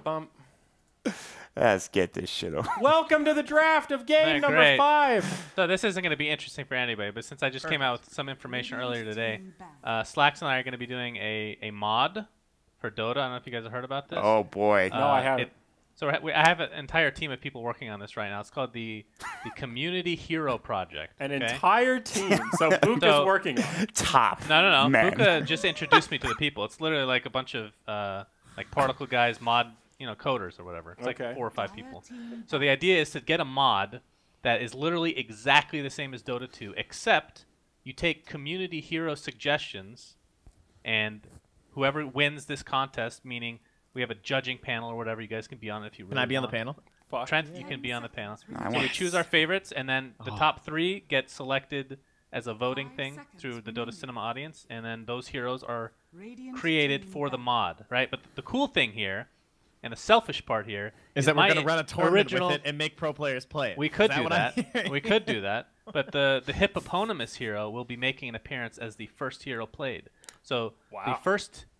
bump. Let's get this shit over. Welcome to the draft of game number 5. So this isn't going to be interesting for anybody, but since I just came out with some information earlier today, Slacks and I are going to be doing a mod for Dota. I don't know if you guys have heard about this. Oh, boy. No, I haven't. So I have an entire team of people working on this right now. It's called the Community Hero Project. An entire team. So Buka's working on it. Top. No. Man. Buka just introduced me to the people. It's literally like a bunch of like particle guys, mod, coders or whatever. It's like 4 or 5 people. So the idea is to get a mod that is literally exactly the same as Dota 2, except you take community hero suggestions, and whoever wins this contest, meaning we have a judging panel or whatever, you guys can be on it if you really want. Can I be on the panel? Trent, you can be on the panel. So we choose our favorites, and then the top 3 get selected as a voting thing through the Dota Cinema audience, and then those heroes are created for the mod, right? But the cool thing here, and the selfish part here, is that we're going to run a tournament with it and make pro players play it. We could do that. We could do that. But the hippopotamus hero will be making an appearance as the first hero played. So the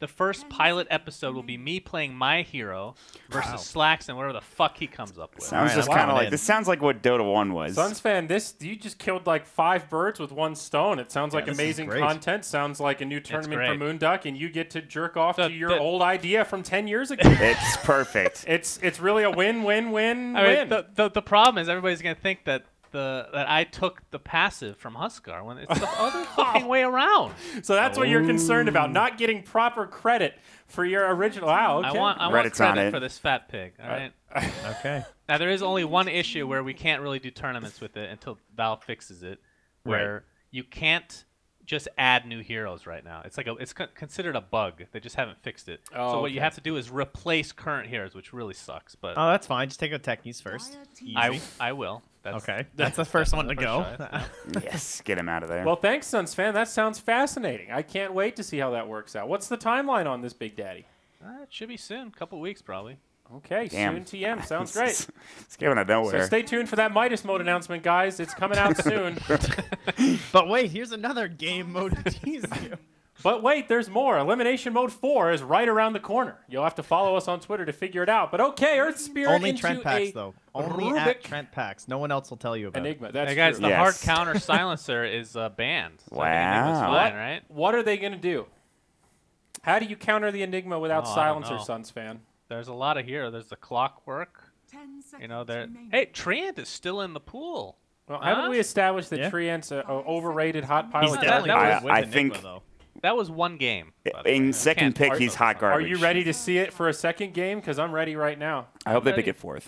first pilot episode will be me playing my hero versus Slacks and whatever the fuck he comes up with. Sounds just kind of like this. Sounds like what Dota 1 was. Suns fan, you just killed like 5 birds with 1 stone. It sounds like amazing content. Sounds like a new tournament for Moonduck, and you get to jerk off to your old idea from 10 years ago. It's perfect. It's really a win-win-win-win. I mean, the problem is everybody's gonna think that that I took the passive from Huskar when it's the other fucking way around. So that's what you're concerned about, not getting proper credit for your original. Wow, okay. I want credit for this fat pig. All right. Okay. Now there is only one issue where we can't really do tournaments with it until Valve fixes it, where you can't just add new heroes right now. It's like it's considered a bug. They just haven't fixed it. So what you have to do is replace current heroes, which really sucks. But that's fine. Just take out techies first. I will. That's the first one to go. Yes, get him out of there. Well, thanks, Suns fan. That sounds fascinating. I can't wait to see how that works out. What's the timeline on this, Big Daddy? It should be soon. A couple weeks, probably. Okay, soon TM. Sounds great. It's coming out of nowhere. So stay tuned for that Midas mode announcement, guys. It's coming out soon. But wait, here's another game mode to tease you. But wait, there's more. Elimination Mode 4 is right around the corner. You'll have to follow us on Twitter to figure it out. But okay, Earth Spirit only into Trent packs, though. Only Rubik at Trent packs. No one else will tell you about Enigma. it. That's hey guys, true. the hard counter silencer is banned. So wow. fine, right? What are they going to do? How do you counter the Enigma without silencer, Suns fan? There's a lot of here. There's the clockwork. There. Hey, Treant is still in the pool. Well, haven't we established that Treant's an overrated hot pilot? He's definitely I think though. That was one game. In second pick, he's hot garbage. Are you ready to see it for a second game? Because I'm ready right now. I hope they pick it 4th.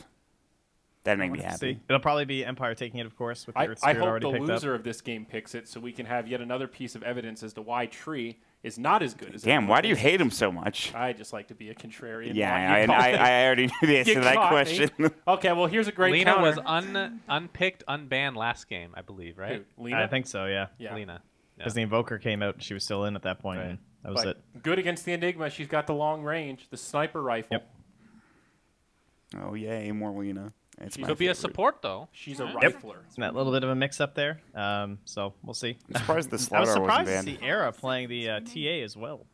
That'd make me happy. It'll probably be Empire taking it, of course, with the Earth I Spirit hope already the picked loser up. of this game picks it so we can have yet another piece of evidence as to why Tree is not as good as Damn, why do you hate him so much? I just like to be a contrarian. Yeah, I already knew the answer to that question. Okay, well, here's a great Lena counter. was unpicked, unbanned last game, I believe, right? Who, Lena? I think so, yeah. Lena. Because the Invoker came out and she was still in at that point. And that was it. Good against the Enigma. She's got the long range, the sniper rifle. Yep. Oh, yay, more Lena. She'll be a support, though. She's a rifler. It's that little bit of a mix-up there. So we'll see. I'm surprised the I was Slaughter surprised wasn't to banned. see Era playing the TA as well.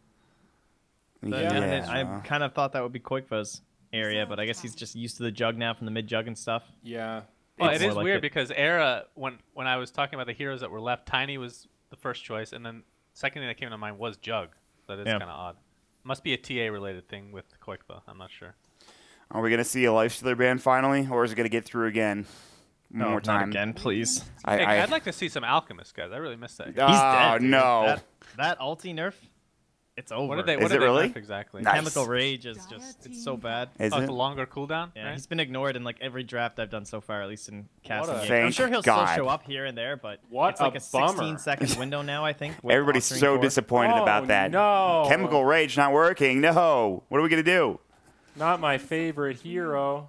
Yeah. I kind of thought that would be Quakefa's area, but I guess he's just used to the jug now from the mid-jug and stuff. Yeah. Well, it is weird because Era, when I was talking about the heroes that were left, Tiny was the first choice, and then second thing that came to mind was Jug. That is kind of odd. Must be a TA-related thing with Quakefa. I'm not sure. Are we going to see a Lifestealer ban finally, or is it going to get through again? One more time. Not again, please. I'd like to see some Alchemist, guys. I really missed that. He's dead, dude. No. That ulti nerf, it's over. What did they really? nerf exactly? Nice. Chemical Rage is just, it's so bad. Is it's it? a longer cooldown? Yeah, right? he's been ignored in like every draft I've done so far, at least in casting games. Thank I'm sure he'll God. still show up here and there, but What it's like a a bummer. 16-second window now, I think. with Everybody's Octarine so Core. disappointed about that. No. Chemical Rage not working. No. What are we going to do? Not my favorite hero.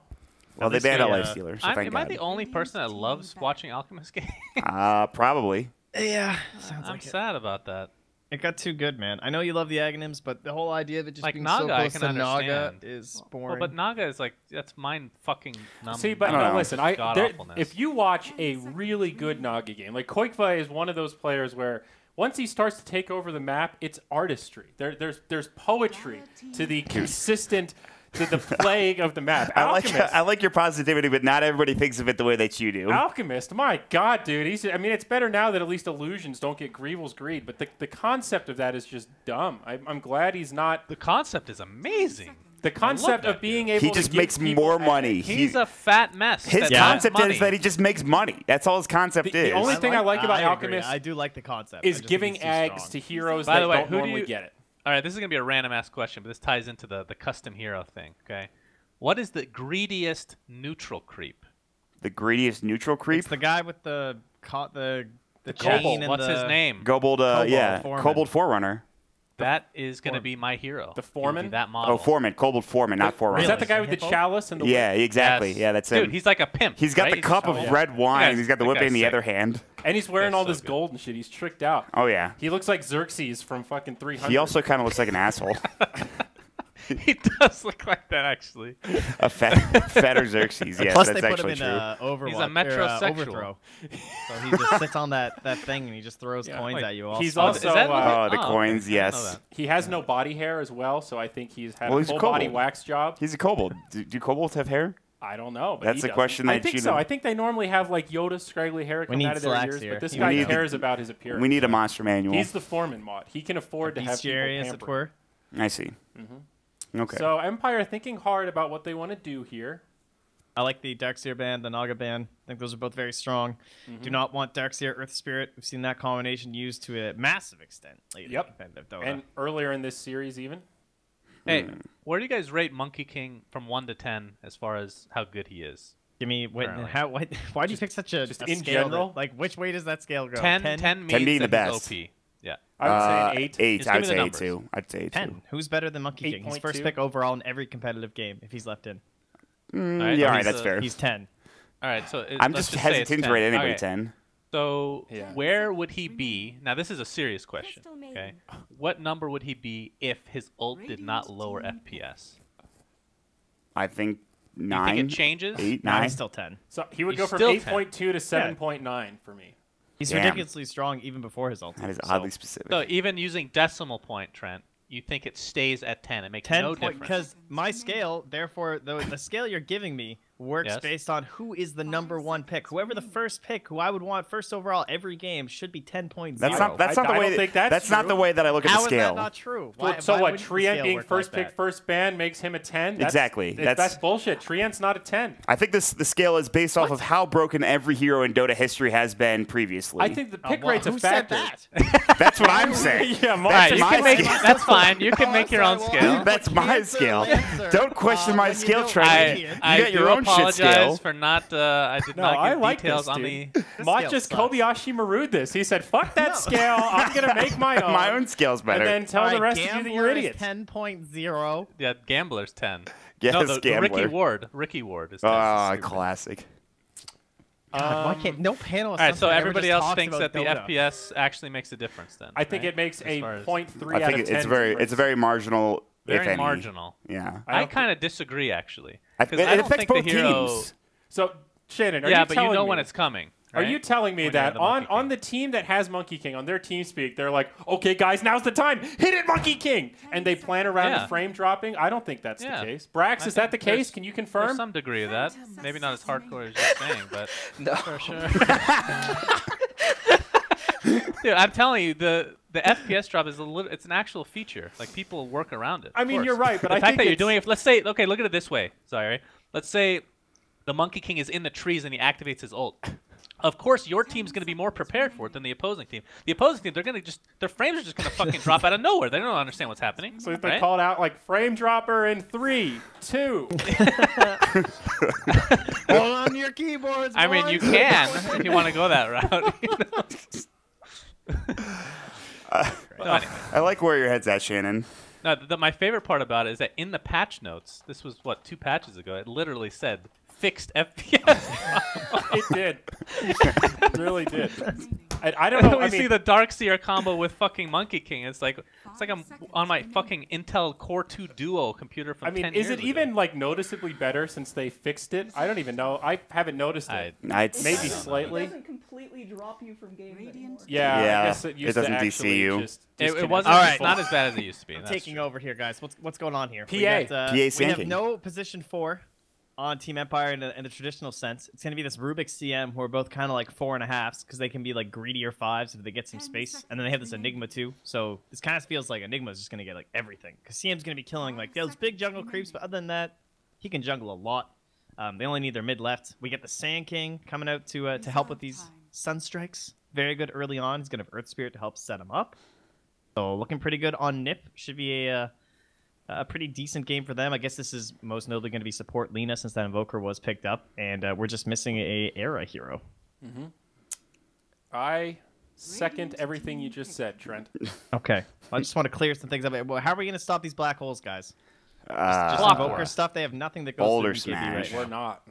Well, they banned a year, Lifestealer, so thank Am I God. the only person that loves watching Alchemist games? Probably. Yeah, sounds I'm like it. sad about that. It got too good, man. I know you love the Aghanims, but the whole idea of it just Like being Naga, so I close can to Naga understand. is Well, boring. but Naga is like, that's mind fucking numb. See, but I don't no, know. listen. If you watch a really good Naga game, like Koikva is one of those players where once he starts to take over the map, it's artistry. There's poetry to the consistent the plague of the map. I like your positivity, but not everybody thinks of it the way that you do. Alchemist, my God, dude. I mean, it's better now that at least illusions don't get Greevil's greed, but the concept of that is just dumb. I'm glad he's not. The concept is amazing. The concept of being able to he just makes more money. He's a fat mess. His concept is that he just makes money. That's all his concept is. The only thing I like about Alchemist, I do like the concept, is giving eggs to heroes that don't normally get it. All right, this is gonna be a random ass question, but this ties into the custom hero thing. Okay, what is the greediest neutral creep? The greediest neutral creep? It's the guy with the chain. What's his name? Kobold. Kobold Forerunner. That is going to be my hero. The Foreman? That model. Oh, Foreman. Kobold Foreman, not Forerunner. Is that the guy with the chalice and the Yeah, exactly. Yes. Yeah, that's him. Dude, he's like a pimp. He's got the cup of red wine. He's got the whip in the other hand. And he's wearing all this gold and shit. He's tricked out. Oh, yeah. He looks like Xerxes from fucking 300. He also kind of looks like an asshole. He does look like that, actually. A fatter Xerxes, yes, Plus that's they put him actually in true. He's a metrosexual. Overthrow. So he just sits on that thing and he just throws coins at you. He's also the coins, yes. He has no body hair as well, so I think he's had a full body wax job. He's a kobold. Do kobolds have hair? I don't know, but that's a question that I think so. I think they normally have like Yoda's scraggly hair coming out of their ears, but this guy cares about his appearance. We need a monster manual. He's the Foreman mod. He can afford to have people pampered. I see. Okay. So Empire thinking hard about what they want to do here. I like the Darkseer band, the Naga band. I think those are both very strong. Do not want Darkseer, Earth Spirit. We've seen that combination used to a massive extent lately. Yep. And earlier in this series even. Hey, where do you guys rate Monkey King from 1 to 10 as far as how good he is? Give me why do you pick such a in scale general? Like which way does that scale go? 10 means being the best. OP. Yeah. I would say an 8. 8. I would say 8 too. I'd say 8 10. Who's better than Monkey King? He's first pick overall in every competitive game if he's left in. Yeah, all right, that's fair. He's 10. All right, so I'm just hesitant to rate anybody 10. So where would he be? Now this is a serious question. Okay, what number would he be if his ult did not lower FPS? I think 9. You think it changes? 8, 9. He's still 10. So he would go from 8.2 to 7.9 for me. He's ridiculously strong even before his ult. That is oddly specific. So even using decimal point, Trent, you think it stays at 10? It makes no difference. Because my scale, therefore, the scale you're giving me works based on who is the #1 pick. Whoever the first pick, who I would want first overall every game, should be 10.0. That's not the way. That's not the way that I look at the scale. How is that not true? So what? Trient being first pick, first ban makes him a 10. Exactly. That's bullshit. Trient's not a 10. I think the scale is based off of how broken every hero in Dota history has been previously. I think the pick rate's a factor. That's what I'm saying. That's fine. You can make your own scale. That's my scale. Don't question my scale, Trent. You got your own shit scale. I apologize for not. I did not give details on the. Mott just Kobayashi Maru'd this. He said, "Fuck that scale. I'm gonna make my own. My own scale's better." And then tell the rest of you that you're idiots. 10.0. Yeah, Gambler's 10. Yes, no, Gambler. Ricky Ward is 10. Oh, classic. God, why can't no panel? All right, so everybody else thinks that the FPS actually makes a difference. Then I think it makes a 0.3 out of 10. It's very marginal. Very marginal. Yeah. I kind of disagree, actually. It affects both teams. So, Shannon, are you telling me? Yeah, but you know when it's coming. Right? Are you telling me that on the team that has Monkey King, on their team speak, they're like, okay, guys, now's the time. Hit it, Monkey King. And they plan around the frame dropping? I don't think that's the case. Brax, is that the case? Can you confirm? There's some degree of that. Maybe not as hardcore as you're saying, but no. For sure. Dude, I'm telling you, the FPS drop is it's an actual feature. Like, people work around it. I mean, you're right, but the I fact think that you're doing it, let's say, okay, look at it this way. Sorry. Let's say the Monkey King is in the trees and he activates his ult. Of course, your team's going to be more prepared for it than the opposing team. The opposing team, they're going to their frames are just going to fucking drop out of nowhere. They don't understand what's happening. So if they call it out like frame dropper in 3, 2. Hold on your keyboards. I mean, you can if you want to go that route. Anyway. I like where your head's at, Shannon. No, my favorite part about it is that in the patch notes, this was, 2 patches ago, it literally said fixed FPS. It did. It really did. I don't know. We see the Darkseer combo with fucking Monkey King. It's like I'm on my fucking Intel Core 2 Duo computer from 10 years is it ago. even like noticeably better since they fixed it? I don't even know. I haven't noticed it. Maybe slightly. It doesn't completely drop you from games anymore. Yeah, I guess it doesn't DC you. It wasn't. It's not as bad as it used to be. I'm taking over here, guys. What's going on here? PA We Sand have no position 4 on Team Empire in the traditional sense. It's going to be this Rubik CM who are both kind of like 4.5s because they can be like greedier 5s if they get some space. And then they have this Enigma too. So this kind of feels like Enigma's just going to get like everything. Because CM's going to be killing like those big jungle creeps. But other than that, he can jungle a lot. They only need their mid left. We get the Sand King coming out to help with these Sunstrikes. Very good early on. He's going to have Earth Spirit to help set him up. So looking pretty good on NiP. Should be a pretty decent game for them. I guess this is most notably going to be support Lina since that Invoker was picked up, and we're just missing a Era hero. I second everything you just said, Trent. Okay. I just want to clear some things up. Well, how are we going to stop these black holes, guys? Just Invoker stuff? They have nothing that goes Boulder through BKB Smash. right We're not.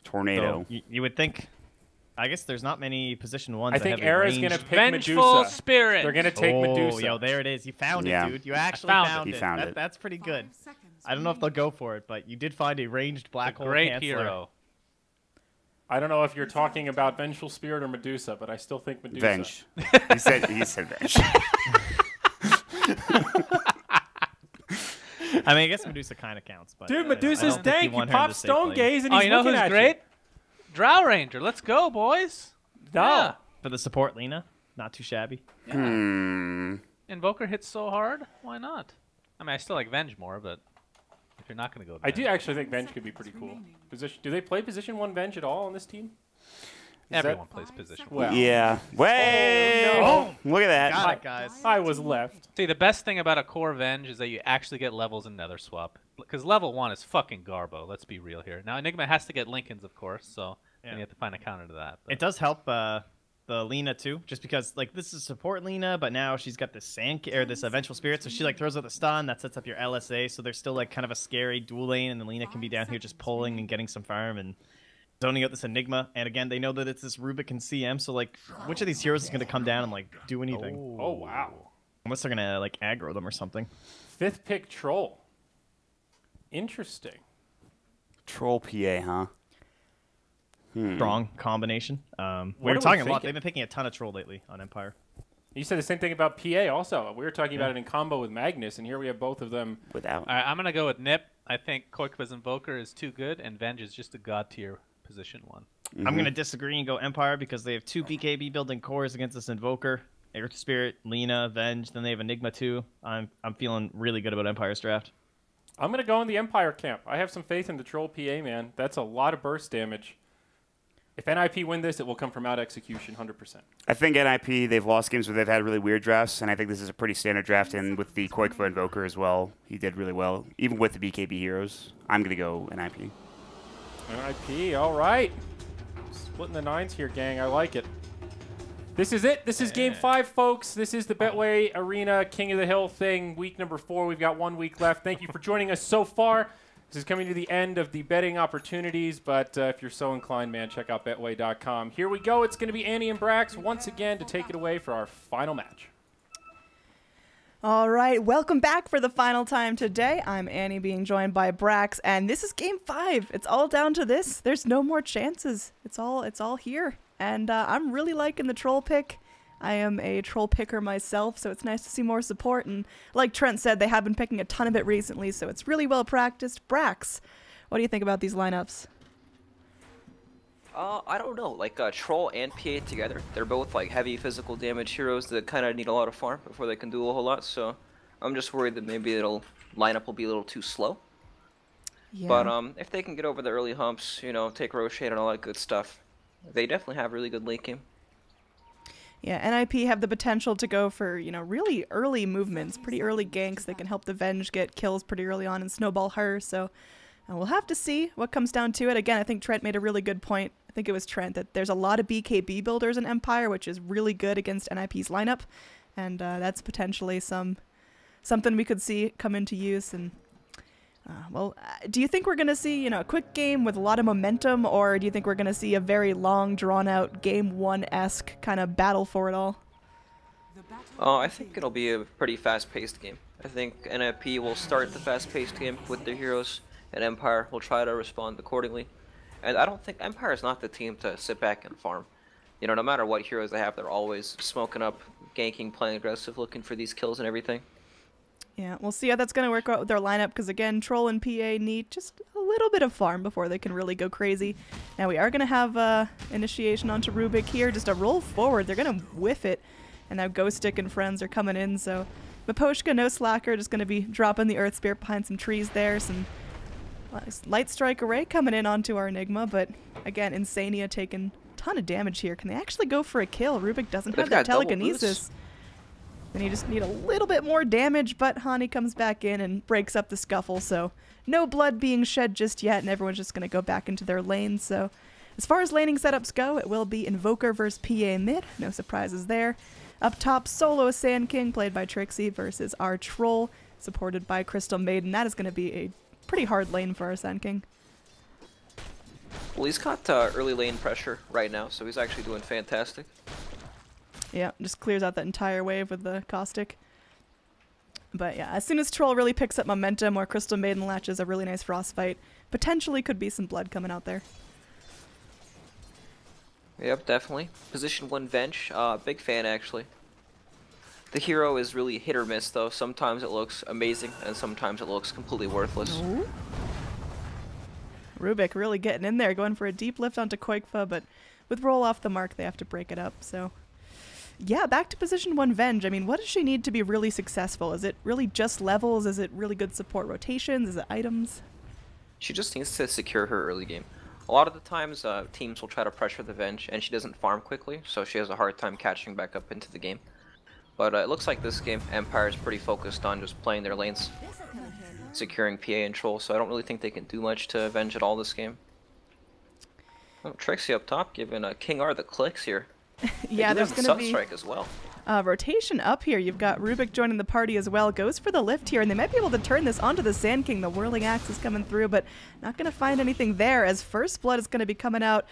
Tornado. So you would think... I guess there's not many position 1s. I think Era's going to pick Vengeful Medusa. Spirit. They're going to take Medusa. Yo, there it is. You found it, dude. You actually found it. He found it. That's pretty good. I don't know if they'll go for it, but you did find a ranged black hole Great canceler. hero. I don't know if you're talking about Vengeful Spirit or Medusa, but I still think Medusa. Venge. he said Venge. I mean, I guess Medusa kind of counts, but Dude, Medusa's dank. You pop Stone Gaze and he's you know looking who's at great? Drow Ranger. Let's go, boys. No. Yeah. For the support, Lina, not too shabby. Invoker hits so hard. Why not? I mean, I still like Venge more, but if you're not going to go with I Venge. do actually think Venge could be pretty cool. Do they play position 1 Venge at all on this team? Everyone plays position. Well, Yeah. Way. Oh, Look at that. Got it, guys. I was left. See, the best thing about a core Venge is that you actually get levels in Nether Swap. Because level 1 is fucking Garbo. Let's be real here. Now, Enigma has to get Lincolns, of course, so then you have to find a counter to that. But. It does help the Lina too, just because like this is support Lina, but now she's got this this Vengeful Spirit, so she like throws out the stun that sets up your LSA. So there's still like kind of a scary dual lane, and the Lina can be down here just pulling and getting some farm and zoning out this Enigma. And again, they know that it's this Rubik and CM, so like which of these heroes is going to come down and like do anything? Oh, wow. Unless they're going to like aggro them or something. 5th pick Troll. Interesting. Troll PA, huh? Strong combination. We were are talking we a lot. thinking? They've been picking a ton of Troll lately on Empire. You said the same thing about PA also. We were talking about it in combo with Magnus, and here we have both of them. Without. All right, I'm going to go with NiP. I think Koikoba's Invoker is too good, and Venge is just a god tier position 1. I'm going to disagree and go Empire because they have 2 BKB building cores against this Invoker. Earth Spirit, Lina, Venge, then they have Enigma too. I'm feeling really good about Empire's draft. I'm going to go in the Empire camp. I have some faith in the Troll PA, man. That's a lot of burst damage. If NiP win this, it will come from out execution, 100%. I think NiP, they've lost games where they've had really weird drafts, and I think this is a pretty standard draft, and with the Koikoba Invoker as well, he did really well, even with the BKB heroes. I'm going to go NiP. NiP, all right. Splitting the 9s here, gang. I like it. This is it. This is Game 5, folks. This is the Betway Arena King of the Hill thing, week number 4. We've got 1 week left. Thank you for joining us so far. This is coming to the end of the betting opportunities, but if you're so inclined, man, check out Betway.com. Here we go. It's going to be Annie and Brax once again to take it away for our final match. All right, welcome back for the final time today. I'm Annie, being joined by Brax, and this is Game 5. It's all down to this. There's no more chances. It's all here, and I'm really liking the Troll pick. I am a Troll picker myself, so it's nice to see more support. And like Trent said, they have been picking a ton of it recently, so it's really well practiced. Brax, what do you think about these lineups? I don't know. Like Troll and PA together, they're both like heavy physical damage heroes that kind of need a lot of farm before they can do a whole lot. So I'm just worried that maybe lineup will be a little too slow. Yeah. But if they can get over the early humps, you know, take Roshan and all that good stuff, they definitely have really good late game. Yeah, NiP have the potential to go for, you know, really early movements, pretty early ganks that can help the Venge get kills pretty early on and snowball her. So we'll have to see what comes down to it. Again, I think Trent made a really good point. I think it was Trent that there's a lot of BKB builders in Empire, which is really good against NiP's lineup. And that's potentially something we could see come into use. And Do you think we're going to see, a quick game with a lot of momentum, or do you think we're going to see a very long, drawn-out, Game 1-esque kind of battle for it all? I think it'll be a pretty fast-paced game. I think NiP will start the fast-paced game with their heroes, and Empire will try to respond accordingly. And I don't think Empire is not the team to sit back and farm. No matter what heroes they have, they're always smoking up, ganking, playing aggressive, looking for these kills and everything. Yeah, we'll see how that's going to work out with their lineup, because again, Troll and PA need just a little bit of farm before they can really go crazy. Now we are going to have initiation onto Rubik here, just a roll forward. They're going to whiff it, and now Ghostic and friends are coming in, so Miposhka, no slacker, just going to be dropping the Earth Spirit behind some trees there. Some Light Strike Array coming in onto our Enigma, but again, Insania taking a ton of damage here. Can they actually go for a kill? Rubik doesn't have that telekinesis. Then you just need a little bit more damage, but Hani comes back in and breaks up the scuffle, so no blood being shed just yet, and everyone's just going to go back into their lanes. So as far as laning setups go, it will be Invoker versus PA mid. No surprises there. Up top, solo Sand King, played by Trixie, versus our Troll, supported by Crystal Maiden. That is going to be a pretty hard lane for our Sand King. Well, he's got early lane pressure right now, so he's actually doing fantastic. Yeah, just clears out that entire wave with the Caustic. But yeah, as soon as Troll really picks up momentum or Crystal Maiden latches a really nice Frostbite, potentially could be some blood coming out there. Yep, definitely. Position 1 Venge, big fan actually. The hero is really hit or miss though. Sometimes it looks amazing and sometimes it looks completely worthless. Ooh. Rubik really getting in there, going for a deep lift onto Koikfa, but with roll off the mark they have to break it up, so... Yeah, back to position 1 Venge. I mean, what does she need to be really successful? Is it really just levels? Is it really good support rotations? Is it items? She just needs to secure her early game. A lot of the times, teams will try to pressure the Venge, and she doesn't farm quickly, so she has a hard time catching back up into the game. But it looks like this game, Empire is pretty focused on just playing their lanes, securing PA and Troll, so I don't really think they can do much to Venge at all this game. Oh, Trixie up top, giving King R the clicks here. Yeah, there's going to be Sunstrike as well. Rotation up here. You've got Rubik joining the party as well. Goes for the lift here, and they might be able to turn this onto the Sand King. The Whirling Axe is coming through, but not going to find anything there, as First Blood is going to be coming out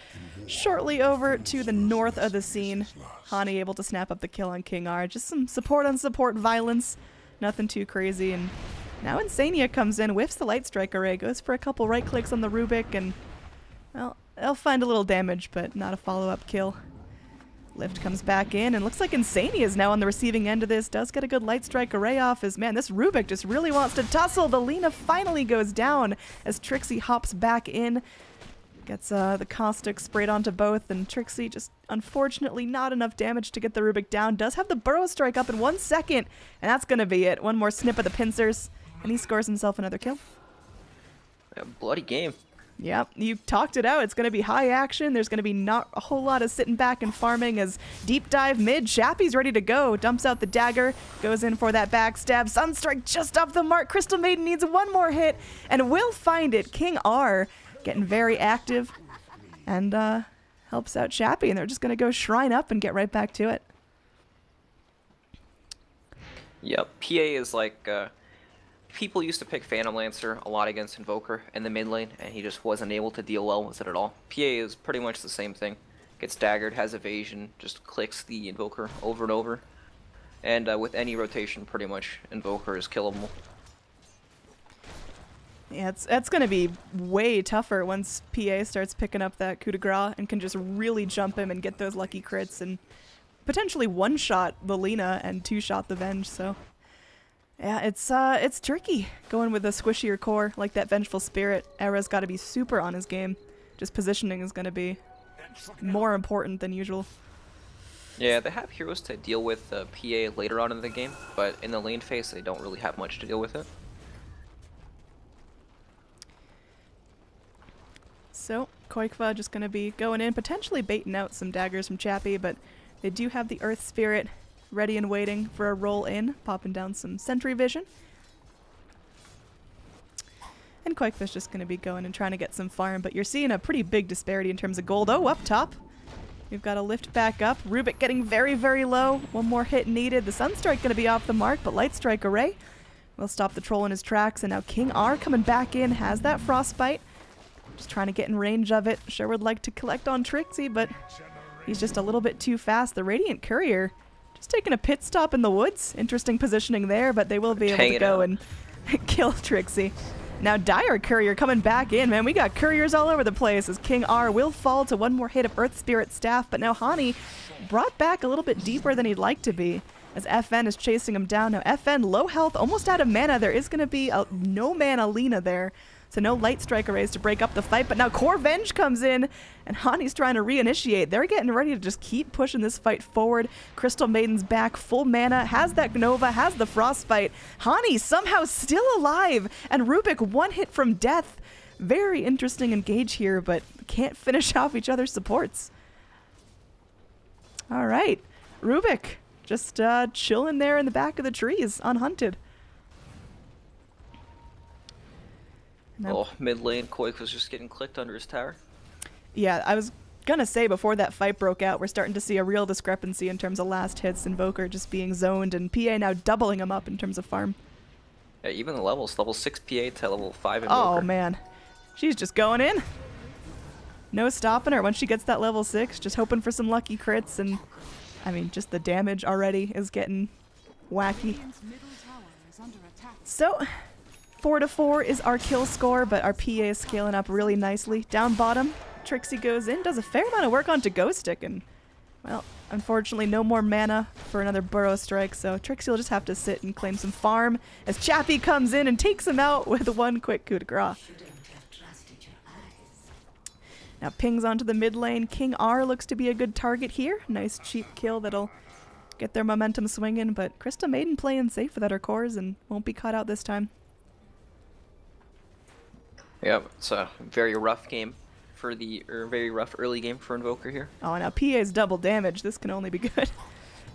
shortly over to the north of the scene. Hani able to snap up the kill on King R. Just some support on support violence. Nothing too crazy. And now Insania comes in, whiffs the Light Strike Array, goes for a couple right clicks on the Rubik, and, well, they'll find a little damage, but not a follow-up kill. Lift comes back in, and looks like Insania is now on the receiving end of this. Does get a good Light Strike Array off, as, man, this Rubik just really wants to tussle. The Lina finally goes down as Trixie hops back in. Gets the Caustic sprayed onto both, and Trixie just, unfortunately, not enough damage to get the Rubik down. Does have the Burrow Strike up in 1 second, and that's going to be it. One more snip of the pincers, and he scores himself another kill. Yeah, bloody game. Yep, you talked it out. It's going to be high action. There's going to be not a whole lot of sitting back and farming as deep dive mid. Shappy's ready to go. Dumps out the dagger. Goes in for that backstab. Sunstrike just off the mark. Crystal Maiden needs one more hit and will find it. King R getting very active and helps out Shappy. And they're just going to go shrine up and get right back to it. Yep, PA is like... people used to pick Phantom Lancer a lot against Invoker in the mid lane, and he just wasn't able to deal well with it at all. PA is pretty much the same thing. Gets daggered, has evasion, just clicks the Invoker over and over. And with any rotation, pretty much, Invoker is killable. Yeah, it's going to be way tougher once PA starts picking up that coup de grace and can just really jump him and get those lucky crits and potentially one-shot the Lina and two-shot the Venge, so... Yeah, it's tricky going with a squishier core like that Vengeful Spirit. Era's got to be super on his game. Just positioning is going to be more important than usual. Yeah, they have heroes to deal with PA later on in the game, but in the lane phase they don't really have much to deal with it. So, Koikva just going to be going in, potentially baiting out some daggers from Chappie, but they do have the Earth Spirit ready and waiting for a roll in, popping down some Sentry Vision. And Koikva's just going to be going and trying to get some farm, but you're seeing a pretty big disparity in terms of gold. Oh, up top. We've got a lift back up. Rubik getting very, very low. One more hit needed. The Sunstrike going to be off the mark, but Light Strike Array will stop the troll in his tracks. And now King R coming back in, has that frostbite. Just trying to get in range of it. Sure would like to collect on Trixie, but he's just a little bit too fast. The Radiant Courier just taking a pit stop in the woods. Interesting positioning there, but they will be able to go and kill Trixie. Now Dire Courier coming back in, man. We got couriers all over the place as King R will fall to one more hit of Earth Spirit Staff, but now Hani brought back a little bit deeper than he'd like to be as FN is chasing him down. Now FN low health, almost out of mana. There is going to be a no mana Lina there. So no Light Strike arrays to break up the fight, but now Core Venge comes in, and Hani's trying to reinitiate. They're getting ready to just keep pushing this fight forward. Crystal Maiden's back, full mana, has that Nova, has the Frostbite. Hani somehow still alive, and Rubik one hit from death. Very interesting engage here, but can't finish off each other's supports. All right, Rubik just chilling there in the back of the trees, unhunted. Oh, mid lane, Koik was just getting clicked under his tower. Yeah, I was gonna say before that fight broke out, we're starting to see a real discrepancy in terms of last hits. Invoker just being zoned, and PA now doubling him up in terms of farm. Yeah, even the levels, level 6 PA to level 5 Invoker. Oh man, she's just going in. No stopping her once she gets that level 6. Just hoping for some lucky crits, and I mean, just the damage already is getting wacky. So 4-4 is our kill score, but our PA is scaling up really nicely. Down bottom, Trixie goes in, does a fair amount of work on To-Go Stick, and, well, unfortunately no more mana for another Burrow Strike, so Trixie will just have to sit and claim some farm as Chappie comes in and takes him out with one quick coup de grace. Now pings onto the mid lane. King R looks to be a good target here. Nice cheap kill that'll get their momentum swinging, but Crystal Maiden playing safe without her cores and won't be caught out this time. Yeah, it's a very rough game for very rough early game for Invoker here. Oh, now PA's double damage. This can only be good.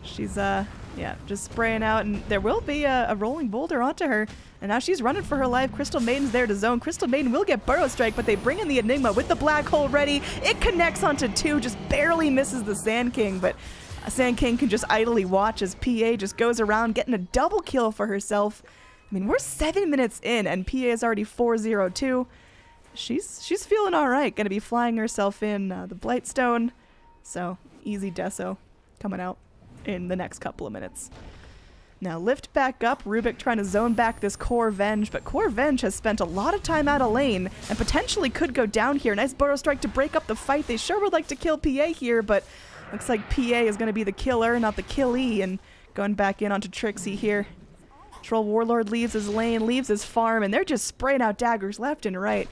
She's, yeah, just spraying out, and there will be a rolling boulder onto her. And now she's running for her life. Crystal Maiden's there to zone. Crystal Maiden will get Burrow Strike, but they bring in the Enigma with the Black Hole ready. It connects onto 2, just barely misses the Sand King, but Sand King can just idly watch as PA just goes around getting a double kill for herself. I mean, we're 7 minutes in, and PA is already 4-0-2. She's feeling all right. Gonna be flying herself in the Blightstone. So, easy Deso coming out in the next couple of minutes. Now, lift back up. Rubik trying to zone back this Core Venge, but Core Venge has spent a lot of time out of lane and potentially could go down here. Nice Burrow Strike to break up the fight. They sure would like to kill PA here, but looks like PA is going to be the killer, not the killee, and going back in onto Trixie here. Troll Warlord leaves his lane, leaves his farm, and they're just spraying out daggers left and right.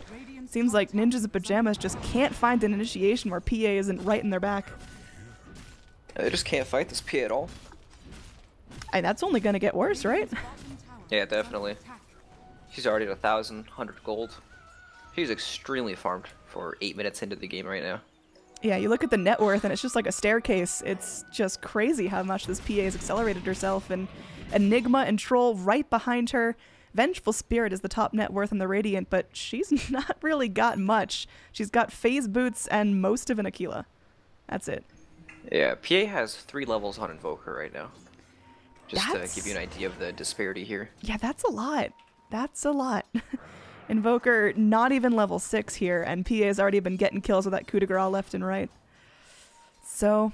Seems like Ninjas in Pajamas just can't find an initiation where PA isn't right in their back. They just can't fight this PA at all. And that's only going to get worse, right? Yeah, definitely. She's already at 1,100 gold. She's extremely farmed for 8 minutes into the game right now. Yeah, you look at the net worth and it's just like a staircase. It's just crazy how much this PA has accelerated herself. And Enigma and Troll right behind her. Vengeful Spirit is the top net worth in the Radiant, but she's not really got much. She's got Phase Boots and most of an Aquila. That's it. Yeah, PA has 3 levels on Invoker right now. Just to give you an idea of the disparity here. Yeah, that's a lot. That's a lot. Invoker not even level 6 here, and PA has already been getting kills with that coup de grace left and right. So,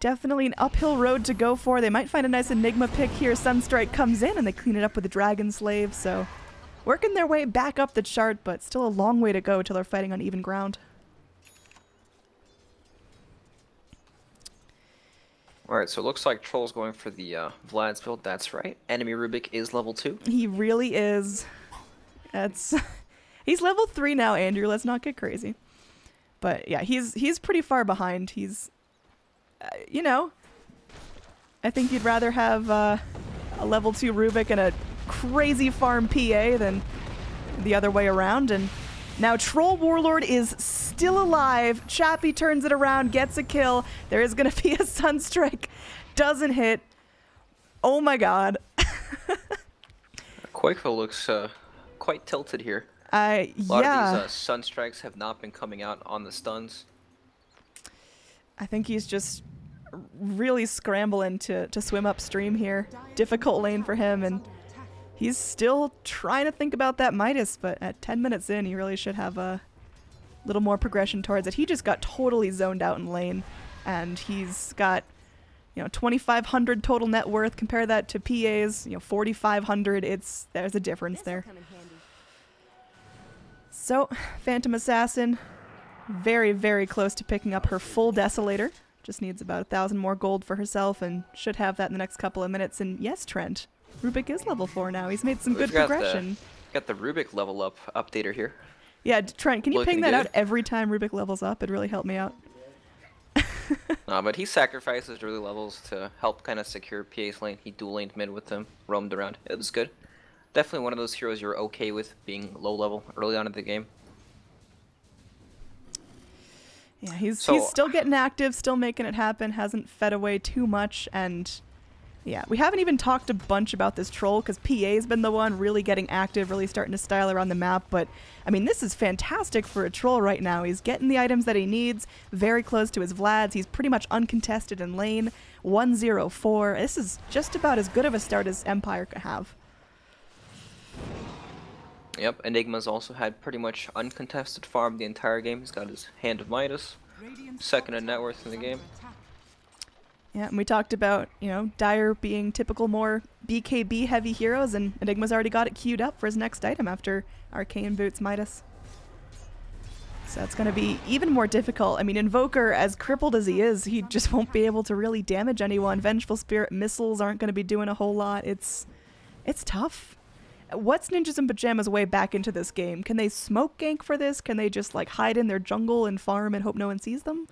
definitely an uphill road to go for. They might find a nice Enigma pick here. Sunstrike comes in, and they clean it up with the Dragon Slave. So, working their way back up the chart, but still a long way to go till they're fighting on even ground. Alright, so it looks like Troll's going for the Vlad's build. That's right. Enemy Rubik is level 2. He really is. That's he's level 3 now, Andrew. Let's not get crazy. But yeah, he's pretty far behind. He's, you know, I think you'd rather have a level 2 Rubik and a crazy farm PA than the other way around. And now Troll Warlord is still alive. Chappie turns it around, gets a kill. There is going to be a Sunstrike. Doesn't hit. Oh my god. Quakeville looks quite tilted here. A lot of these Sunstrikes have not been coming out on the stuns. I think he's just really scrambling to swim upstream here. Difficult lane for him, and He's still trying to think about that Midas, but at 10 minutes in, he really should have a little more progression towards it. He just got totally zoned out in lane, and he's got, you know, 2,500 total net worth. Compare that to PA's, you know, 4,500. There's a difference there. So, Phantom Assassin, very, very close to picking up her full Desolator. Just needs about 1,000 more gold for herself, and should have that in the next couple of minutes. And yes, Trent, Rubik is level 4 now. He's made some good progression. Got the Rubik level up updater here. Yeah, Trent, can you ping that out every time Rubik levels up? It'd really help me out. No, but he sacrifices early levels to help kind of secure PA's lane. He dual laned mid with them, roamed around. It was good. Definitely one of those heroes you're okay with being low level early on in the game. Yeah, he's still getting active, still making it happen, hasn't fed away too much, and yeah, we haven't even talked a bunch about this troll because PA's been the one really getting active, really starting to style around the map, but I mean, this is fantastic for a troll right now. He's getting the items that he needs, very close to his Vlads. He's pretty much uncontested in lane, 1-0-4. This is just about as good of a start as Empire could have. Yep, Enigma's also had pretty much uncontested farm the entire game. He's got his Hand of Midas, second in net worth in the game. Yeah, and we talked about, you know, Dire being typical more BKB heavy heroes, and Enigma's already got it queued up for his next item after Arcane Boots Midas. So it's going to be even more difficult. I mean, Invoker, as crippled as he is, he just won't be able to really damage anyone. Vengeful Spirit missiles aren't going to be doing a whole lot. It's tough. What's Ninjas in Pajamas' way back into this game? Can they smoke gank for this? Can they just like hide in their jungle and farm and hope no one sees them?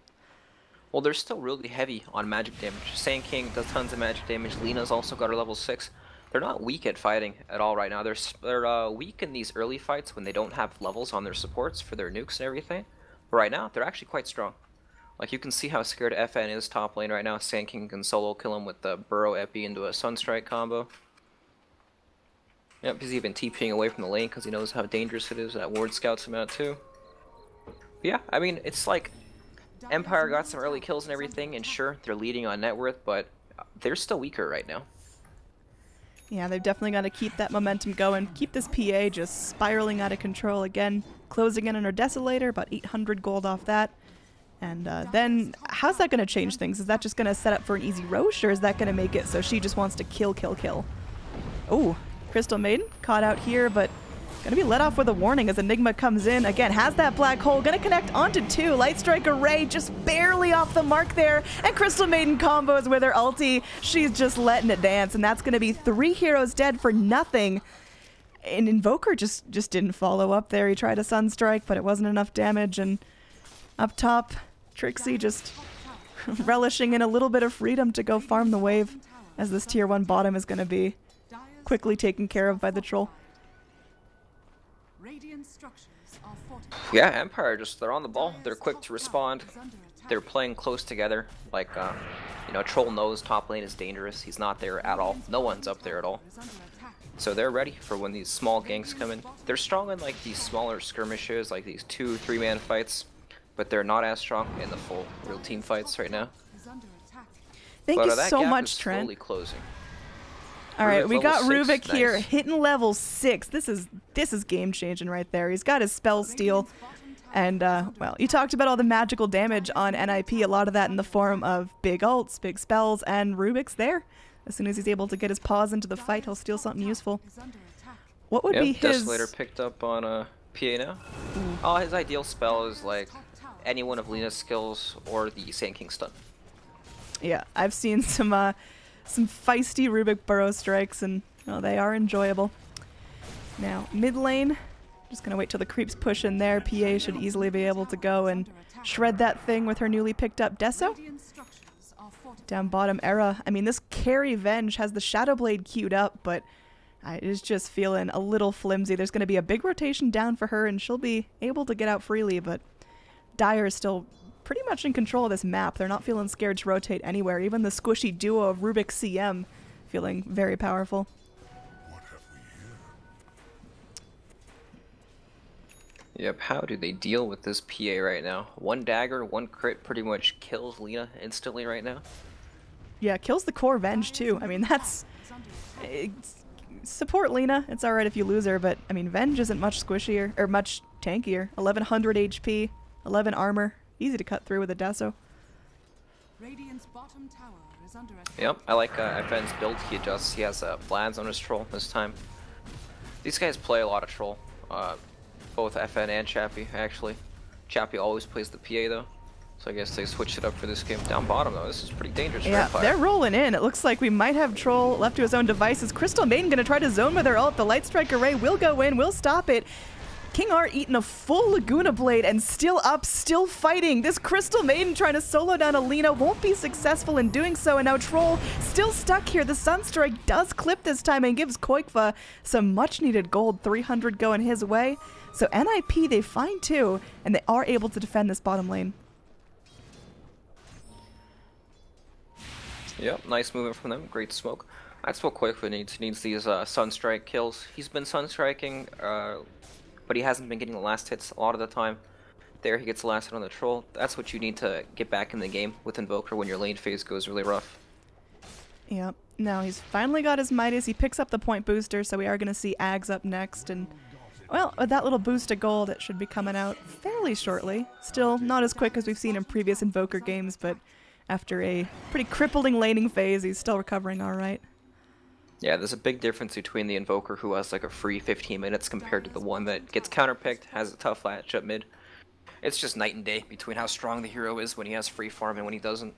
Well, they're still really heavy on magic damage. Sand King does tons of magic damage. Lena's also got her level 6. They're not weak at fighting at all right now. They're weak in these early fights when they don't have levels on their supports for their nukes and everything. But right now, they're actually quite strong. Like, you can see how scared FN is top lane right now. Sand King can solo kill him with the Burrow Epi into a Sunstrike combo. Yep, he's even TPing away from the lane because he knows how dangerous it is. That ward scouts him out too. But yeah, I mean, it's like Empire got some early kills and everything, and sure, they're leading on net worth, but they're still weaker right now. Yeah, they've definitely got to keep that momentum going, keep this PA just spiraling out of control again, closing in on her Desolator, about 800 gold off that. And then, how's that going to change things? Is that just going to set up for an easy Roche, or is that going to make it so she just wants to kill, kill, kill? Ooh, Crystal Maiden caught out here, but gonna be let off with a warning as Enigma comes in. Again, has that black hole, gonna connect onto 2. Light Strike Array just barely off the mark there, and Crystal Maiden combos with her ulti. She's just letting it dance, and that's gonna be 3 heroes dead for nothing. And Invoker just didn't follow up there. He tried a Sunstrike, but it wasn't enough damage, and up top, Trixie just relishing in a little bit of freedom to go farm the wave, as this tier 1 bottom is gonna be quickly taken care of by the troll. Yeah, Empire they're on the ball. They're quick to respond. They're playing close together. Like, you know, Troll knows top lane is dangerous. He's not there at all. No one's up there at all. So they're ready for when these small ganks come in. They're strong in like these smaller skirmishes, like these 2-3 man fights, but they're not as strong in the full real team fights right now. Thank you so much, Trent. Slowly closing. All right, we got Rubik nice. here hitting level 6. This is game changing right there. He's got his spell steal, and well, you talked about all the magical damage on NiP. A lot of that in the form of big ults, big spells, and Rubik's there. As soon as he's able to get his paws into the fight, he'll steal something useful. What would be his? Desolator picked up on PA now. Oh, his ideal spell is like any one of Lena's skills or the Sand King stun. Yeah, I've seen some feisty Rubik burrow strikes, and well, they are enjoyable. Now, mid lane, just gonna wait till the creeps push in there. PA should easily be able to go and shred that thing with her newly picked up Deso. Down bottom, Era. I mean, this carry Venge has the Shadow Blade queued up, but it is just feeling a little flimsy. There's gonna be a big rotation down for her, and she'll be able to get out freely, but Dire is still pretty much in control of this map. They're not feeling scared to rotate anywhere. Even the squishy duo of Rubik CM feeling very powerful. Yep, how do they deal with this PA right now? 1 dagger, 1 crit pretty much kills Lena instantly right now. Yeah, kills the core Venge too. I mean, that's support Lena. It's alright if you lose her, but I mean, Venge isn't much squishier, or much tankier. 1100 HP, 11 armor. Easy to cut through with a Deso. Radiant's bottom tower is under attack. Yep, I like FN's build. He adjusts. He has Vlads on his troll this time. These guys play a lot of troll. Both FN and Chappie, actually. Chappie always plays the PA, though. So I guess they switched it up for this game. Down bottom, though, this is pretty dangerous. Yeah, they're rolling in. It looks like we might have Troll left to his own devices. Crystal Maiden going to try to zone with her ult. The Light Strike Array will go in, will stop it. King R eating a full Laguna Blade and still up, still fighting. This Crystal Maiden trying to solo down Alina won't be successful in doing so, and now Troll still stuck here. The Sunstrike does clip this time and gives Koikva some much-needed gold, 300 going his way. So NiP, they find two, and they are able to defend this bottom lane. Yep, nice movement from them. Great smoke. That's what Koikva needs. He needs these Sunstrike kills. He's been Sunstriking, but he hasn't been getting the last hits a lot of the time. There, he gets the last hit on the Troll. That's what you need to get back in the game with Invoker when your lane phase goes really rough. Yep. Now he's finally got his Midas. He picks up the point booster, so we are going to see Ags up next. And, well, with that little boost of gold, it should be coming out fairly shortly. Still not as quick as we've seen in previous Invoker games, but after a pretty crippling laning phase, he's still recovering all right. Yeah, there's a big difference between the Invoker who has like a free 15 minutes compared to the one that gets counterpicked, has a tough latch up mid. It's just night and day between how strong the hero is when he has free farm and when he doesn't.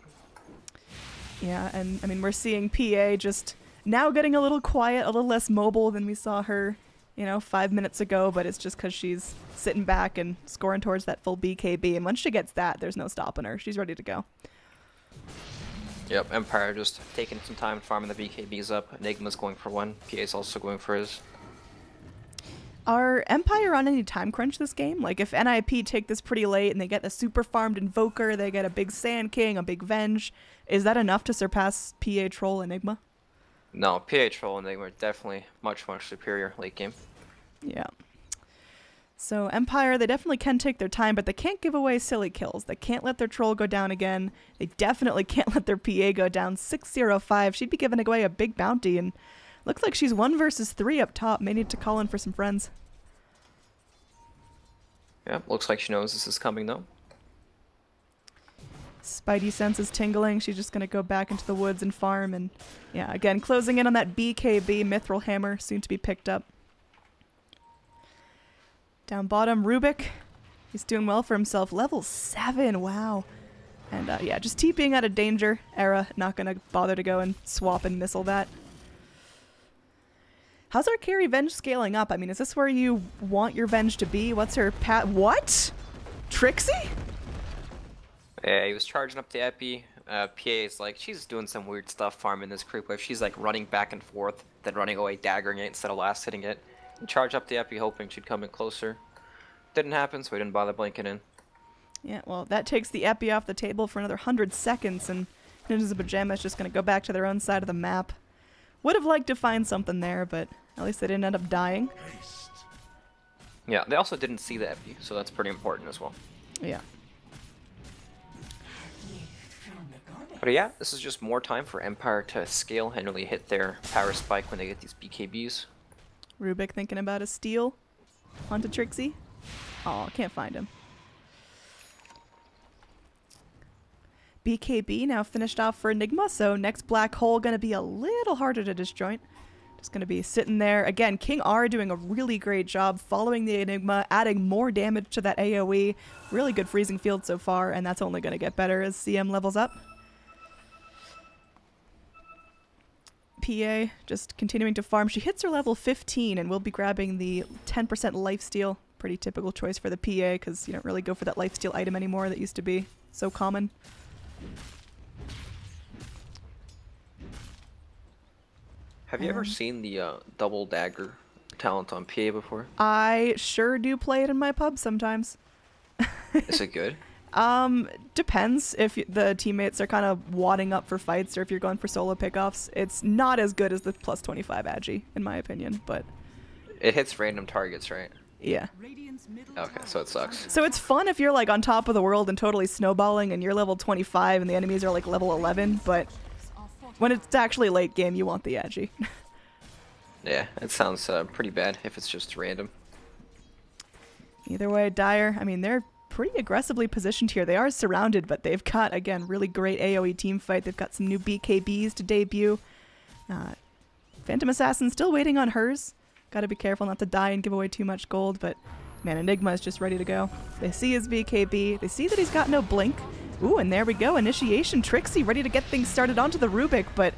Yeah, and I mean, we're seeing PA just now getting a little quiet, a little less mobile than we saw her, 5 minutes ago, but it's just because she's sitting back and scoring towards that full BKB, and once she gets that, there's no stopping her. She's ready to go. Yep, Empire just taking some time farming the BKBs up. Enigma's going for one. PA's also going for his. Are Empire on any time crunch this game? Like, if NiP take this pretty late and they get a super farmed Invoker, they get a big Sand King, a big Venge, is that enough to surpass PA Troll Enigma? No, PA Troll Enigma are definitely much, much superior late game. Yeah. So Empire, they definitely can take their time, but they can't give away silly kills. They can't let their Troll go down again. They definitely can't let their PA go down. 605. She'd be giving away a big bounty, and looks like she's 1 versus 3 up top. May need to call in for some friends. Yeah, looks like she knows this is coming, though. Spidey sense is tingling. She's just going to go back into the woods and farm. And yeah, again, closing in on that BKB Mithril Hammer, soon to be picked up. Down bottom, Rubik. He's doing well for himself. Level 7, wow. And yeah, just TPing out of danger. Era, not going to bother to go and swap and missile that. How's our carry Venge scaling up? I mean, is this where you want your Venge to be? What's her pat? What? Trixie? Yeah, he was charging up the Epi. PA's like, she's doing some weird stuff farming this creep wave. She's like running back and forth, then running away, daggering it instead of last hitting it. And charge up the Epi, hoping she'd come in closer. Didn't happen, so we didn't bother blinking in. Yeah, well, that takes the Epi off the table for another 100 seconds, and Ninjas of Pajamas just going to go back to their own side of the map. Would have liked to find something there, but at least they didn't end up dying. Yeah, they also didn't see the Epi, so that's pretty important as well. Yeah. But yeah, this is just more time for Empire to scale and really hit their power spike when they get these BKBs. Rubik thinking about a steal onto Trixie. Oh, can't find him. BKB now finished off for Enigma, so next black hole going to be a little harder to disjoint. Just going to be sitting there. Again, King R doing a really great job following the Enigma, adding more damage to that AoE. Really good freezing field so far, and that's only going to get better as CM levels up. PA just continuing to farm. She hits her level 15 and will be grabbing the 10% lifesteal. Pretty typical choice for the PA because you don't really go for that lifesteal item anymore that used to be so common. Have you ever seen the double dagger talent on PA before? I sure do play it in my pub sometimes. Is it good? Depends if the teammates are kind of wadding up for fights or if you're going for solo pickoffs. It's not as good as the plus 25 Agi, in my opinion, but... It hits random targets, right? Yeah. Okay, so it sucks. So it's fun if you're like on top of the world and totally snowballing and you're level 25 and the enemies are like level 11, but when it's actually late game, you want the Agi. Yeah, it sounds pretty bad if it's just random. Either way, Dire, I mean, they're pretty aggressively positioned here. They are surrounded, but they've got, again, really great AoE team fight. They've got some new BKBs to debut. Phantom Assassin still waiting on hers. Got to be careful not to die and give away too much gold, but man, Enigma is just ready to go. They see his BKB. They see that he's got no blink. Ooh, and there we go. Initiation Trixie ready to get things started onto the Rubik, but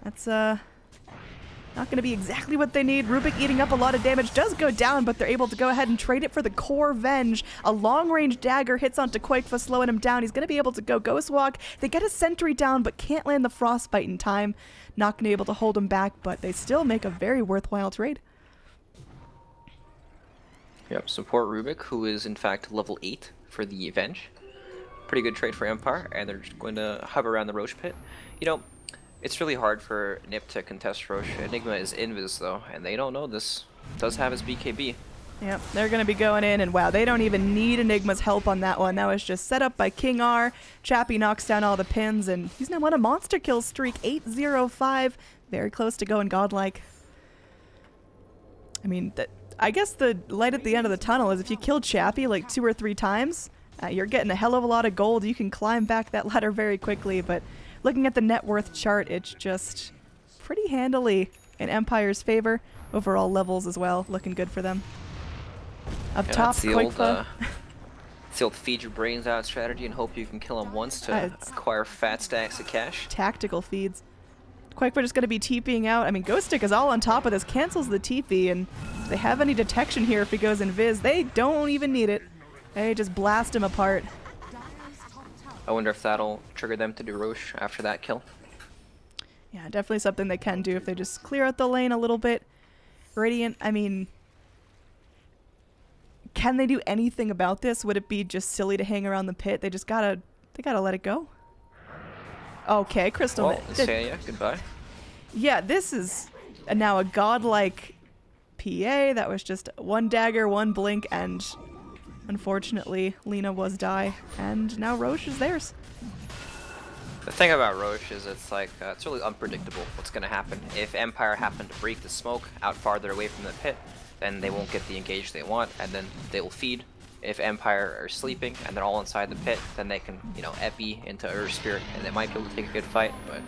that's not going to be exactly what they need. Rubik eating up a lot of damage, does go down, but they're able to go ahead and trade it for the Core Venge. A long-range dagger hits onto Quakefa, slowing him down. He's going to be able to go Ghost Walk. They get a sentry down, but can't land the Frostbite in time. Not going to be able to hold him back, but they still make a very worthwhile trade. Yep, support Rubik, who is in fact level 8 for the Venge. Pretty good trade for Empire, and they're just going to hover around the Roche pit. You know, it's really hard for NiP to contest Roche. Enigma is invis though, and they don't know this. Does have his BKB. Yep, they're going to be going in, and wow, they don't even need Enigma's help on that one. That was just set up by King R. Chappie knocks down all the pins, and he's now on a monster kill streak, 805. Very close to going godlike. I mean, I guess the light at the end of the tunnel is if you kill Chappie like 2 or 3 times, you're getting a hell of a lot of gold. You can climb back that ladder very quickly, but looking at the net worth chart, it's just pretty handily in Empire's favor. Overall levels as well, looking good for them. Up top, Quakefa. It's the old feed your brains out strategy and hope you can kill him once to acquire fat stacks of cash. Tactical feeds. Quakefa just going to be TPing out. I mean, Ghost Stick is all on top of this, cancels the TP, and if they have any detection here if he goes invis, they don't even need it. They just blast him apart. I wonder if that'll trigger them to do Roche after that kill. Yeah, definitely something they can do if they just clear out the lane a little bit. Radiant, I mean, can they do anything about this? Would it be just silly to hang around the pit? They gotta let it go. Okay, Crystal. Well, Insania, goodbye. Yeah, this is now a godlike PA. That was just 1 dagger, 1 blink, and unfortunately, Lina was die, and now Roche is theirs. The thing about Roche is it's like, it's really unpredictable what's going to happen. If Empire happen to break the smoke out farther away from the pit, then they won't get the engage they want, and then they will feed. If Empire are sleeping and they're all inside the pit, then they can, you know, epi into Ur Spirit, and they might be able to take a good fight, but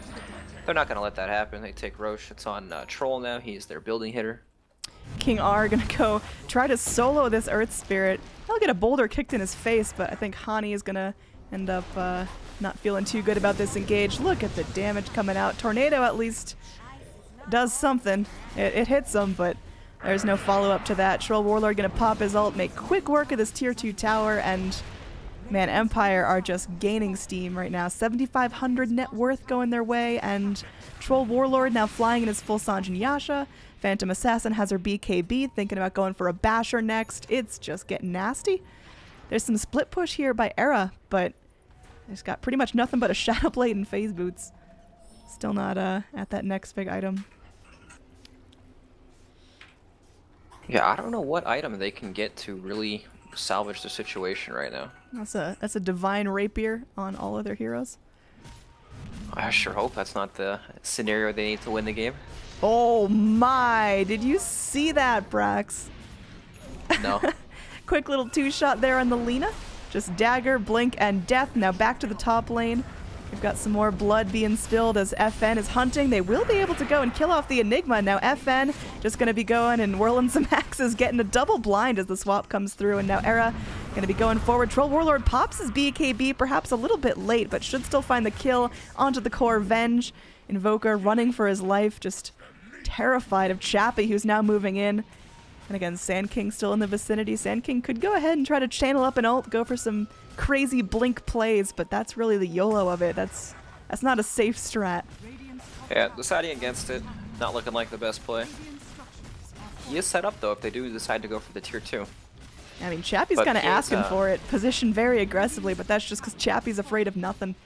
they're not going to let that happen. They take Roche. It's on Troll now. He's their building hitter. King R gonna go try to solo this Earth Spirit. He'll get a boulder kicked in his face, but I think Hani is gonna end up not feeling too good about this engage. Look at the damage coming out. Tornado at least does something. It hits him, but there's no follow-up to that. Troll Warlord gonna pop his ult, make quick work of this tier 2 tower, and man, Empire are just gaining steam right now. 7,500 net worth going their way, and Troll Warlord now flying in his full Sanjin Yasha. Phantom Assassin has her BKB, thinking about going for a Basher next. It's just getting nasty. There's some split push here by Era, but it's got pretty much nothing but a Shadow Blade and Phase Boots. Still not at that next big item. Yeah, I don't know what item they can get to really salvage the situation right now. That's a Divine Rapier on all other heroes. I sure hope that's not the scenario they need to win the game. Oh my, did you see that, Brax? No. Quick little 2-shot there on the Lina. Just dagger, blink, and death. Now back to the top lane. We've got some more blood being spilled as FN is hunting. They will be able to go and kill off the Enigma. Now FN just going to be going and whirling some axes, getting a double blind as the swap comes through. And now Era going to be going forward. Troll Warlord pops his BKB, perhaps a little bit late, but should still find the kill onto the Core Venge. Invoker running for his life, just terrified of Chappie, who's now moving in. And again, Sand King still in the vicinity. Sand King could go ahead and try to channel up an ult, go for some crazy blink plays, but that's really the YOLO of it. That's not a safe strat. Yeah, deciding against it, not looking like the best play. He is set up though if they do decide to go for the tier 2. I mean, Chappie's kind of asking for it, positioned very aggressively, but that's just because Chappie's afraid of nothing.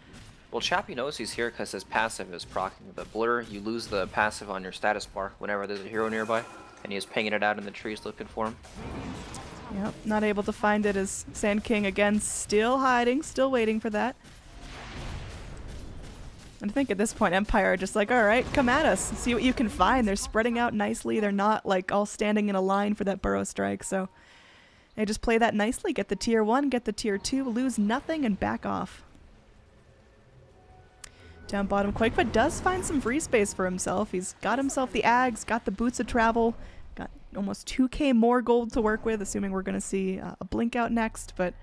Well, Chappie knows he's here because his passive is proccing the blur. You lose the passive on your status bar whenever there's a hero nearby, and he is pinging it out in the trees looking for him. Yep, not able to find it as Sand King again, still hiding, still waiting for that. And I think at this point, Empire are just like, all right, come at us. See what you can find. They're spreading out nicely. They're not like all standing in a line for that burrow strike. So they just play that nicely. Get the tier 1, get the tier 2, lose nothing, and back off. Down bottom, Quakefoot does find some free space for himself. He's got himself the Ags, got the Boots of Travel, got almost 2k more gold to work with, assuming we're going to see a Blink out next. But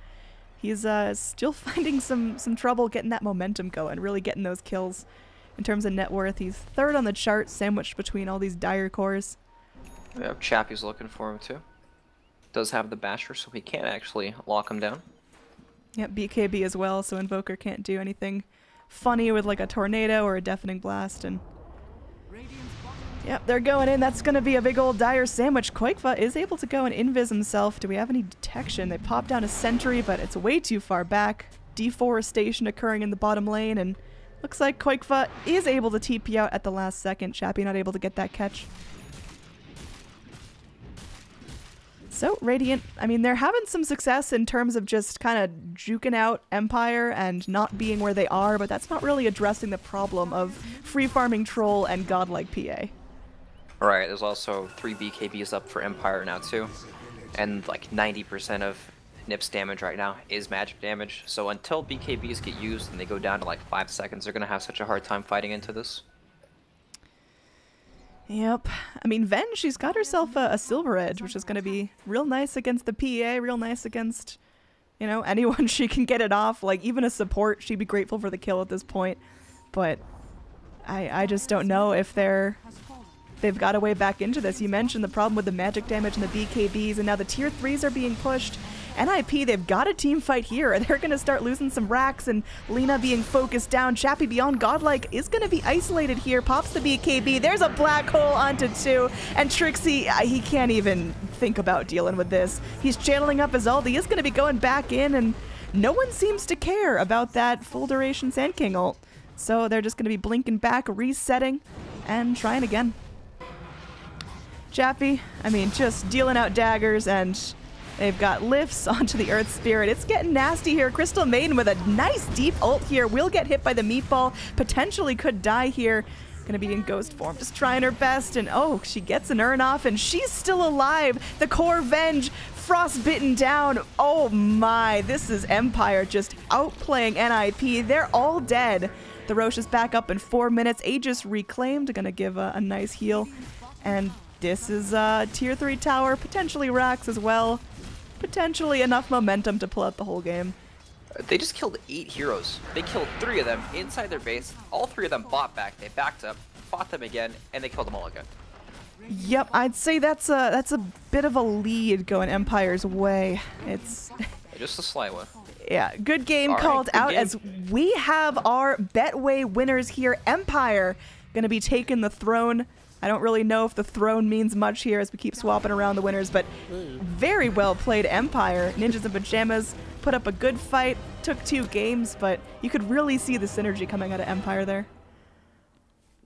he's still finding some trouble getting that momentum going, really getting those kills. In terms of net worth, he's 3rd on the chart, sandwiched between all these dire cores. Yeah, Chappie's looking for him too. Does have the Basher, so he can't actually lock him down. Yep, BKB as well, so Invoker can't do anything funny with like a Tornado or a Deafening Blast. And yep, they're going in. That's going to be a big old dire sandwich. Quakefoot is able to go and invis himself. Do we have any detection? They pop down a sentry, but it's way too far back. Deforestation occurring in the bottom lane, and looks like Quakefoot is able to TP out at the last second. Chappie not able to get that catch. So Radiant, I mean, they're having some success in terms of just kind of juking out Empire and not being where they are, but that's not really addressing the problem of free farming Troll and godlike PA. Alright, there's also 3 BKBs up for Empire now too. And like 90% of NiP's damage right now is magic damage. So until BKBs get used and they go down to like 5 seconds, they're going to have such a hard time fighting into this. Yep. I mean, Ven, she's got herself a Silver Edge, which is going to be real nice against the PA, real nice against, you know, anyone she can get it off. Like, even a support, she'd be grateful for the kill at this point. But I just don't know if they've got a way back into this. You mentioned the problem with the magic damage and the BKBs, and now the tier 3s are being pushed. NiP, they've got a team fight here. They're going to start losing some racks, and Lena being focused down. Chappie beyond godlike is going to be isolated here. Pops the BKB. There's a black hole onto 2. And Trixie, he can't even think about dealing with this. He's channeling up his ult. He is going to be going back in, and no one seems to care about that full duration Sand King ult. So they're just going to be blinking back, resetting, and trying again. Chappie, I mean, just dealing out daggers, and they've got lifts onto the Earth Spirit. It's getting nasty here. Crystal Maiden with a nice deep ult here. Will get hit by the meatball. Potentially could die here. Gonna be in ghost form. Just trying her best. And oh, she gets an urn off and she's still alive. The core Venge. Frostbitten down. Oh my. This is Empire just outplaying NiP. They're all dead. The Roche is back up in 4 minutes. Aegis reclaimed. Gonna give a nice heal. And this is tier 3 tower. Potentially racks as well. Potentially enough momentum to pull out the whole game. They just killed 8 heroes. They killed 3 of them inside their base. All 3 of them bought back. They backed up, fought them again, and they killed them all again. Yep, I'd say that's a bit of a lead going Empire's way. It's just a slight one. Yeah, good game all called right, out game. As we have our Betway winners here. Empire gonna be taking the throne. I don't really know if the throne means much here as we keep swapping around the winners, but very well played Empire. Ninjas in Pajamas put up a good fight, took 2 games, but you could really see the synergy coming out of Empire there.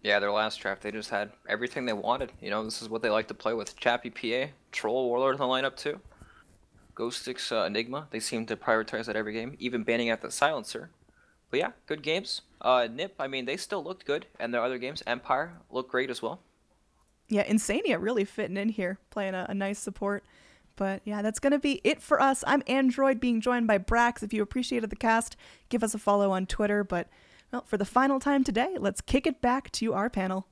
Yeah, their last draft, they just had everything they wanted. You know, this is what they like to play with. Chappie PA, Troll, Warlord in the lineup too. Ghost Six, Enigma, they seem to prioritize that every game, even banning out the Silencer. But yeah, good games. NiP, I mean, they still looked good, and their other games, Empire, looked great as well. Yeah, Insania really fitting in here, playing a nice support. But yeah, that's going to be it for us. I'm Android, being joined by Brax. If you appreciated the cast, give us a follow on Twitter. But well, for the final time today, let's kick it back to our panel.